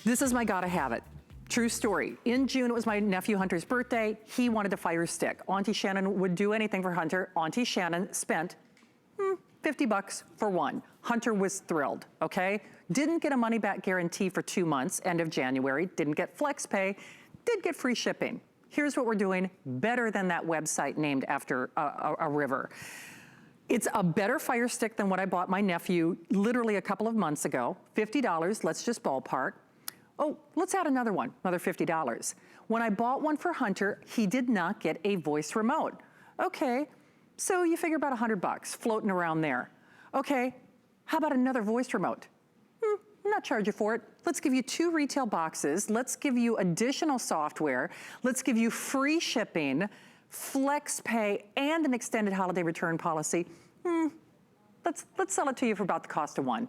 This is my gotta have it. True story. In June, it was my nephew Hunter's birthday. He wanted a Fire Stick. Auntie Shannon would do anything for Hunter. Auntie Shannon spent 50 bucks for one. Hunter was thrilled, okay? Didn't get a money back guarantee for 2 months, end of January. Didn't get flex pay, did get free shipping. Here's what we're doing better than that website named after a river. It's a better Fire Stick than what I bought my nephew literally a couple of months ago. $50, let's just ballpark. Oh, let's add another one, another $50. When I bought one for Hunter, he did not get a voice remote. Okay, so you figure about 100 bucks floating around there. Okay, how about another voice remote? Not charge you for it. Let's give you 2 retail boxes. Let's give you additional software. Let's give you free shipping, flex pay, and an extended holiday return policy. Let's sell it to you for about the cost of one.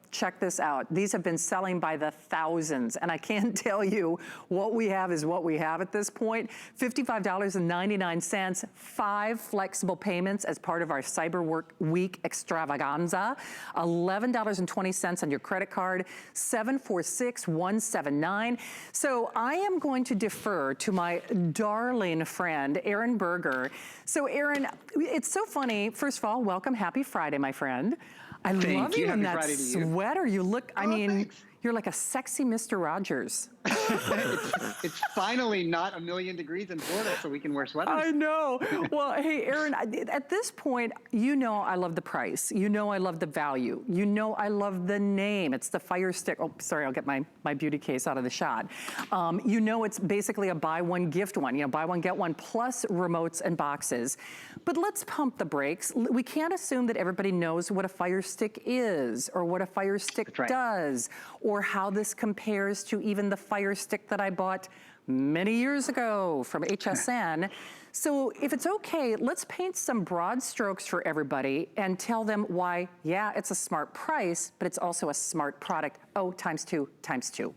Check this out. These have been selling by the thousands, and I can't tell you what we have is what we have at this point. $55.99, 5 flexible payments as part of our Cyber Work Week extravaganza, $11.20 on your credit card, 746-179. So I am going to defer to my darling friend, Aaron Berger. So Aaron, it's so funny. First of all, welcome, happy Friday, my friend. I love you in that sweater. You look, I mean, thanks. You're like a sexy Mr. Rogers. It's finally not 1,000,000 degrees in Florida, so we can wear sweaters. I know. Well, hey, Aaron, at this point, you know I love the price. You know I love the value. You know I love the name. It's the Fire Stick. Oh, sorry, I'll get my beauty case out of the shot. You know it's basically a buy one, gift one. You know, buy one, get one, plus remotes and boxes. But let's pump the brakes. We can't assume that everybody knows what a Fire Stick is or what a Fire Stick does or how this compares to even the Fire Stick that I bought many years ago from HSN. So if it's okay, let's paint some broad strokes for everybody and tell them why, yeah, it's a smart price, but it's also a smart product. Oh, times two, times two.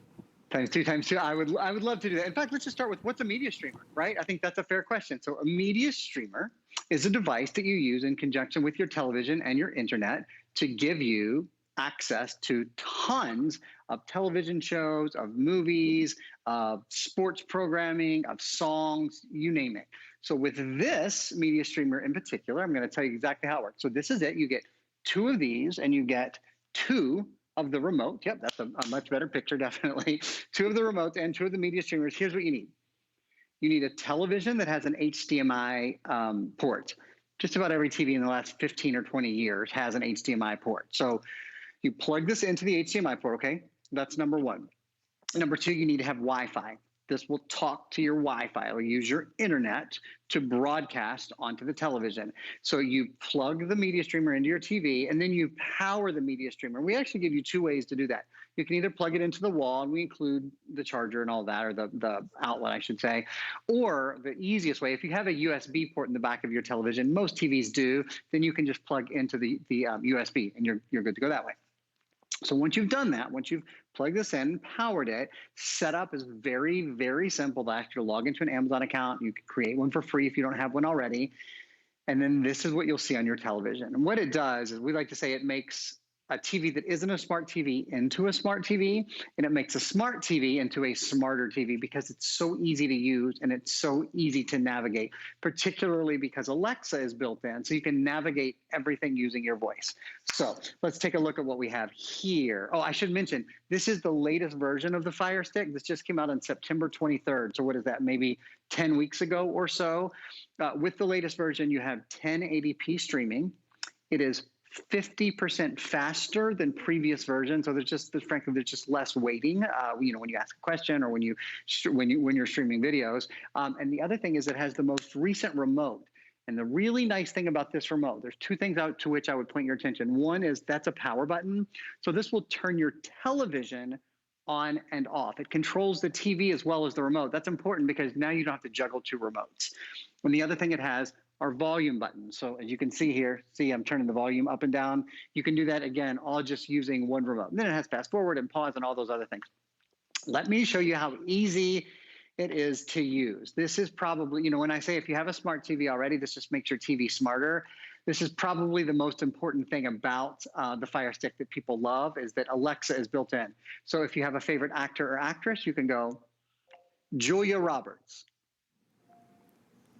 Times two. I would love to do that. In fact, let's just start with what's a media streamer, right? I think that's a fair question. So a media streamer is a device that you use in conjunction with your television and your internet to give you access to tons of television shows, of movies, of sports programming, of songs, you name it. So with this media streamer in particular, I'm going to tell you exactly how it works. So this is it. You get 2 of these and you get 2 of the remote. Yep, that's a much better picture, definitely. 2 of the remotes and 2 of the media streamers. Here's what you need. You need a television that has an HDMI port. Just about every TV in the last 15 or 20 years has an HDMI port. So you plug this into the HDMI port, okay? That's number 1. Number 2, you need to have Wi-Fi. This will talk to your Wi-Fi or use your internet to broadcast onto the television. So you plug the media streamer into your TV and then you power the media streamer. We actually give you 2 ways to do that. You can either plug it into the wall, and we include the charger and all that, or the outlet, I should say. Or the easiest way, if you have a USB port in the back of your television, most TVs do, then you can just plug into the USB and you're good to go that way. So once you've done that, once you've plugged this in, powered it, setup is very, very simple. To actually log into an Amazon account. You can create one for free if you don't have one already. And then this is what you'll see on your television. And what it does is we like to say it makes a TV that isn't a smart TV into a smart TV, and it makes a smart TV into a smarter TV because it's so easy to use and it's so easy to navigate, particularly because Alexa is built in, so you can navigate everything using your voice. So let's take a look at what we have here. Oh, I should mention, this is the latest version of the Fire Stick. This just came out on September 23rd. So what is that, maybe 10 weeks ago or so? With the latest version, you have 1080p streaming. It is 50% faster than previous versions. So frankly, there's just less waiting, you know, when you ask a question or when you're streaming videos. And the other thing is it has the most recent remote. And the really nice thing about this remote, there's 2 things out to which I would point your attention. One is that's a power button. So this will turn your television on and off. It controls the TV as well as the remote. That's important because now you don't have to juggle 2 remotes. And the other thing it has are volume buttons. So as you can see here, I'm turning the volume up and down. You can do that again, all just using 1 remote. And then it has fast forward and pause and all those other things. Let me show you how easy it is to use. This is probably, you know, when I say if you have a smart TV already, this just makes your TV smarter. This is probably the most important thing about the Fire Stick that people love, is that Alexa is built in. So if you have a favorite actor or actress, you can go, Julia Roberts,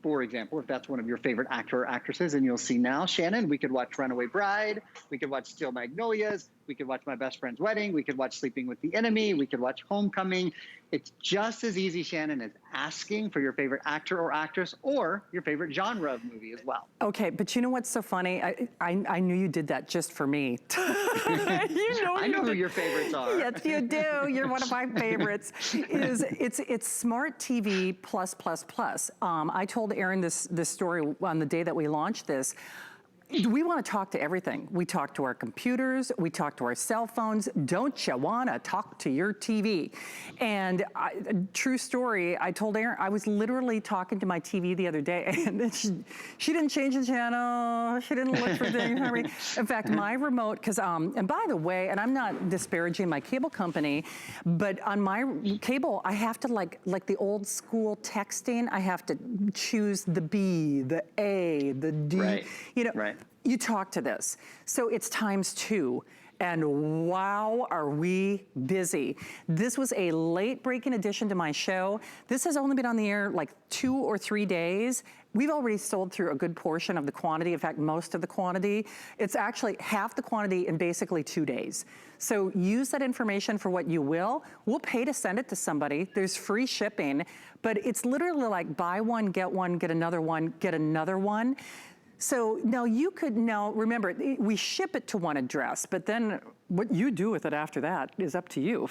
for example, if that's one of your favorite actor or actresses. And you'll see now, Shannon, we could watch Runaway Bride, we could watch Steel Magnolias, we could watch My Best Friend's Wedding, we could watch Sleeping with the Enemy, we could watch Homecoming. It's just as easy, Shannon, as asking for your favorite actor or actress or your favorite genre of movie as well. Okay, but you know what's so funny? I knew you did that just for me. I know who your favorites are. Yes, you do. You're one of my favorites. It's Smart TV plus plus plus. I told Aaron this story on the day that we launched this. We want to talk to everything. We talk to our computers, we talk to our cell phones. Don't you want to talk to your TV? And true story, I told Erin, I was literally talking to my TV the other day, and she didn't change the channel, she didn't look for things for me. In fact, my remote, because, and by the way, and I'm not disparaging my cable company, but on my cable, I have to, like the old school texting, I have to choose the B, the A, the D, right. You know, right. You talk to this. So it's ×2. And wow, are we busy. This was a late breaking addition to my show. This has only been on the air like 2 or 3 days. We've already sold through a good portion of the quantity, in fact, most of the quantity. It's actually half the quantity in basically 2 days. So use that information for what you will. We'll pay to send it to somebody. There's free shipping, but it's literally like buy one, get another one, get another one. So now you could, remember, we ship it to one address, but then what you do with it after that is up to you.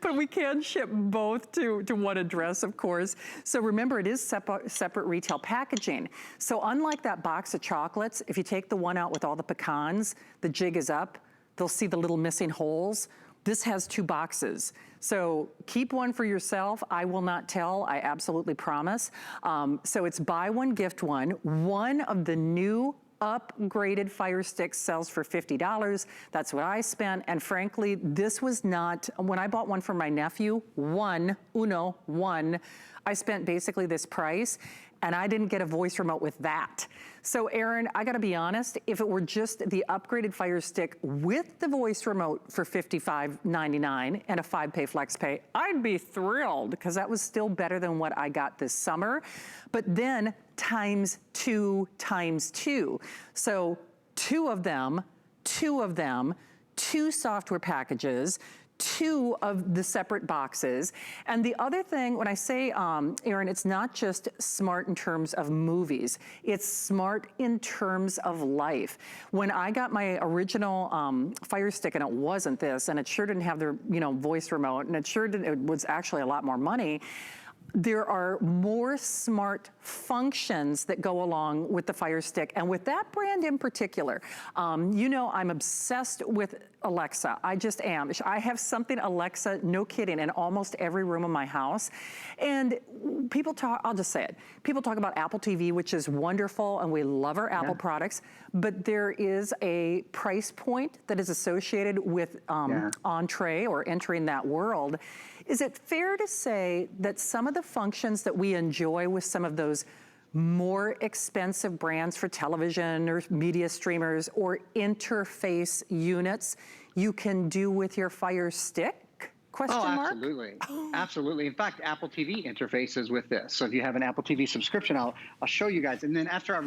But we can ship both to one address, of course. So remember, it is separate retail packaging. So unlike that box of chocolates, if you take the one out with all the pecans, the jig is up, they'll see the little missing holes. This has 2 boxes. So keep one for yourself. I will not tell, I absolutely promise. So it's buy one, gift one. One of the new upgraded Fire Sticks sells for $50. That's what I spent. And frankly, this was not, when I bought one for my nephew, one, I spent basically this price, and I didn't get a voice remote with that. So Aaron, I gotta be honest, if it were just the upgraded Fire Stick with the voice remote for $55.99 and a 5-pay flex pay, I'd be thrilled, because that was still better than what I got this summer. But then ×2 ×2. So 2 of them, 2 software packages, 2 of the separate boxes. And the other thing, when I say, Aaron, it's not just smart in terms of movies, it's smart in terms of life. When I got my original Fire Stick, and it wasn't this, and it sure didn't have the voice remote, and it was actually a lot more money, there are more smart functions that go along with the Fire Stick, and with that brand in particular. I'm obsessed with Alexa. I just am. I have something Alexa, no kidding, in almost every room of my house. And people talk, I'll just say it, people talk about Apple TV, which is wonderful, and we love our Apple products, but there is a price point that is associated with entree or entering that world. Is it fair to say that some of the functions that we enjoy with some of those more expensive brands for television or media streamers or interface units you can do with your Fire Stick? Question mark? Absolutely. Absolutely. In fact, Apple TV interfaces with this. So if you have an Apple TV subscription, I'll show you guys. And then I'm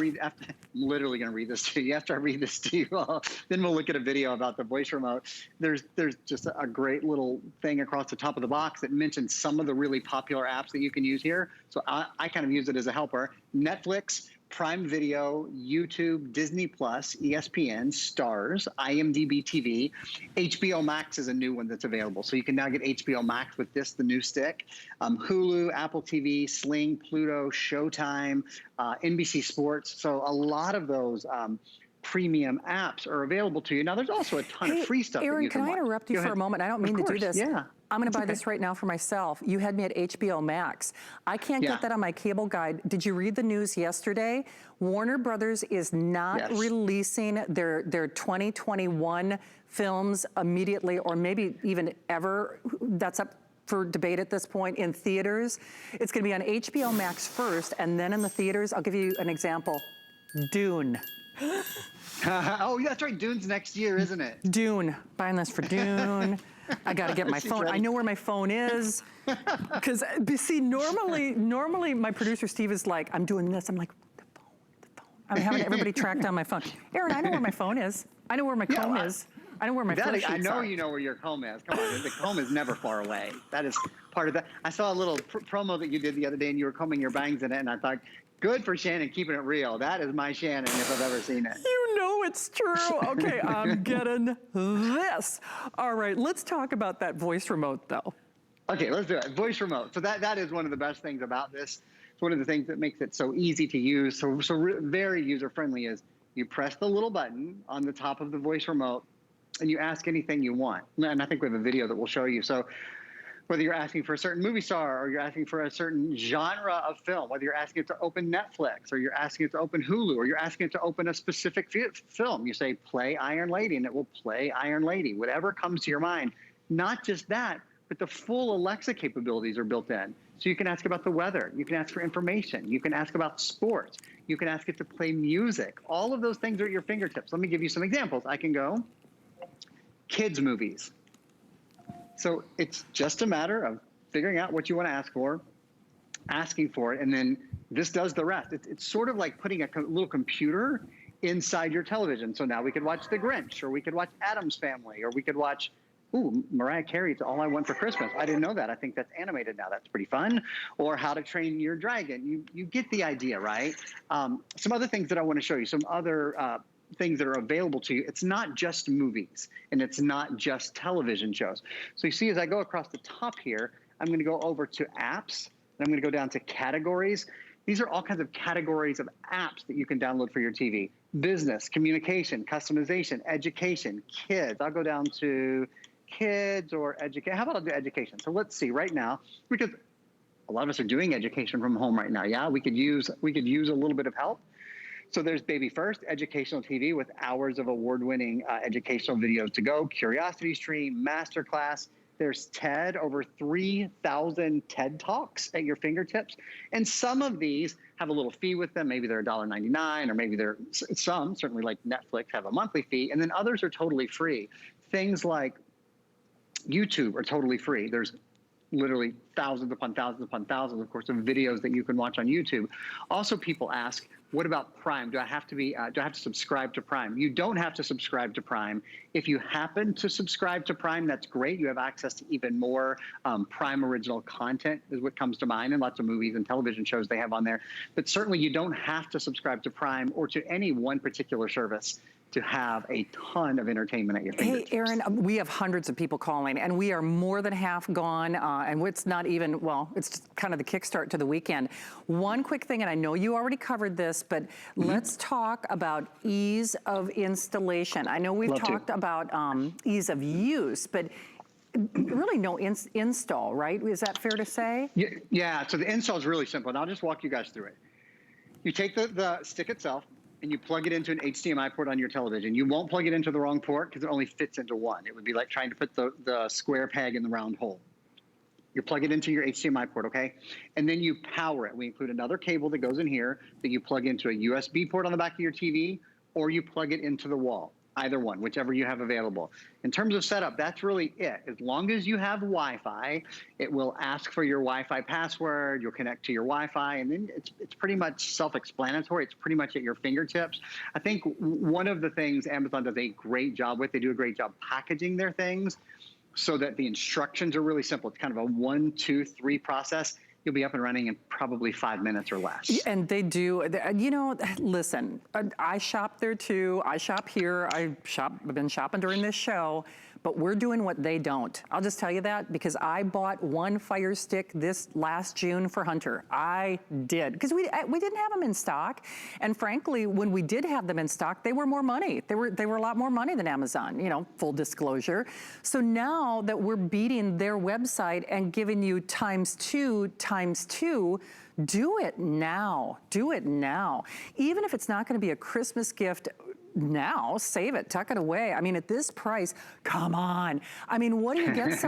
literally going to read this to you. After I read this to you, then we'll look at a video about the voice remote. There's just a great little thing across the top of the box that mentions some of the really popular apps that you can use here. So I kind of use it as a helper. Netflix, Prime Video, YouTube, Disney Plus, ESPN, Stars, IMDb TV. HBO Max is a new one that's available. So you can now get HBO Max with the new stick. Hulu, Apple TV, Sling, Pluto, Showtime, NBC Sports. So a lot of those premium apps are available to you. Now, there's also a ton of free stuff. Aaron, can I interrupt you for a moment? I don't mean to do this. Yeah. I'm going to buy this right now for myself. You had me at HBO Max. I can't get that on my cable guide. Did you read the news yesterday? Warner Brothers is not releasing their 2021 films immediately, or maybe even ever. That's up for debate at this point, in theaters. It's going to be on HBO Max first, and then in the theaters. I'll give you an example. Dune. Oh, that's right. Dune's next year, isn't it? Dune. Buying this for Dune. I got to get my She's phone. ready. I know where my phone is. Because, see, normally my producer Steve is like, I'm doing this. I'm like, the phone. I'm having everybody track down my phone. Aaron, I know where my phone is. I know where my comb is. I know where my flow sheets are. I know you know where your comb is. Come on, the comb is never far away. That is part of that. I saw a little promo that you did the other day, and you were combing your bangs in it, and I thought, good for Shannon keeping it real. That is my Shannon if I've ever seen it. You know it's true. Okay, I'm getting this. All right, let's talk about that voice remote, though. Okay, let's do it. Voice remote. So that is one of the best things about this. It's one of the things that makes it so easy to use, so very user-friendly is you press the little button on the top of the voice remote, and you ask anything you want. And I think we have a video that will show you. So whether you're asking for a certain movie star or you're asking for a certain genre of film, whether you're asking it to open Netflix or you're asking it to open Hulu or you're asking it to open a specific film, you say, play Iron Lady, and it will play Iron Lady, whatever comes to your mind. Not just that, but the full Alexa capabilities are built in. So you can ask about the weather. You can ask for information. You can ask about sports. You can ask it to play music. All of those things are at your fingertips. Let me give you some examples. I can go kids movies. So it's just a matter of figuring out what you want to ask for, asking for it, and then this does the rest. It's sort of like putting a little computer inside your television. So now we could watch The Grinch, or we could watch Addams Family, or we could watch, Mariah Carey's All I Want for Christmas. I didn't know that. I think that's animated now. That's pretty fun. Or How to Train Your Dragon. You get the idea, right? Some other things that I want to show you, some other things that are available to you. It's not just movies, and it's not just television shows. So you see, as I go across the top here, I'm going to go over to apps, and I'm going to go down to categories. These are all kinds of categories of apps that you can download for your TV. Business, communication, customization, education, kids. I'll go down to kids or education. How about I'll do education? So let's see right now, because a lot of us are doing education from home right now. Yeah, we could use a little bit of help. So there's Baby First, educational TV with hours of award-winning educational videos to go, Curiosity Stream, Masterclass. There's TED, over 3,000 TED Talks at your fingertips. And some of these have a little fee with them. Maybe they're $1.99, or maybe they're some, certainly like Netflix, have a monthly fee. And then others are totally free. Things like YouTube are totally free. There's literally thousands upon thousands upon thousands, of course, of videos that you can watch on YouTube. Also, people ask, what about Prime? Do I have to subscribe to Prime? You don't have to subscribe to Prime. If you happen to subscribe to Prime, that's great. You have access to even more Prime original content is what comes to mind, and lots of movies and television shows they have on there. But certainly you don't have to subscribe to Prime or to any one particular service to have a ton of entertainment at your fingertips. Hey, Aaron, we have hundreds of people calling, and we are more than half gone, and it's not even, well, it's just kind of the kickstart to the weekend. One quick thing, and I know you already covered this, but let's talk about ease of installation. I know we've talked about ease of use, but really no install, right? Is that fair to say? Yeah, so the install is really simple, and I'll just walk you guys through it. You take the stick itself, and you plug it into an HDMI port on your television. You won't plug it into the wrong port because it only fits into one. It would be like trying to put the square peg in the round hole. You plug it into your HDMI port, okay? And then you power it. We include another cable that goes in here that you plug into a USB port on the back of your TV, or you plug it into the wall. Either one, whichever you have available. In terms of setup, that's really it. As long as you have Wi-Fi, it will ask for your Wi-Fi password, you'll connect to your Wi-Fi, and then it's pretty much self-explanatory. It's pretty much at your fingertips. I think one of the things Amazon does a great job with, they do a great job packaging their things so that the instructions are really simple. It's kind of a 1, 2, 3 process. You'll be up and running in probably 5 minutes or less. And they do, you know, listen, I shop there too. I shop here. I've been shopping during this show, but we're doing what they don't. I'll just tell you that because I bought one Fire Stick this last June for Hunter. I did, because we didn't have them in stock. And frankly, when we did have them in stock, they were more money. They were a lot more money than Amazon, you know, full disclosure. So now that we're beating their website and giving you times two, do it now. Do it now. Even if it's not going to be a Christmas gift now, save it, tuck it away. I mean, at this price, come on. I mean, what do you get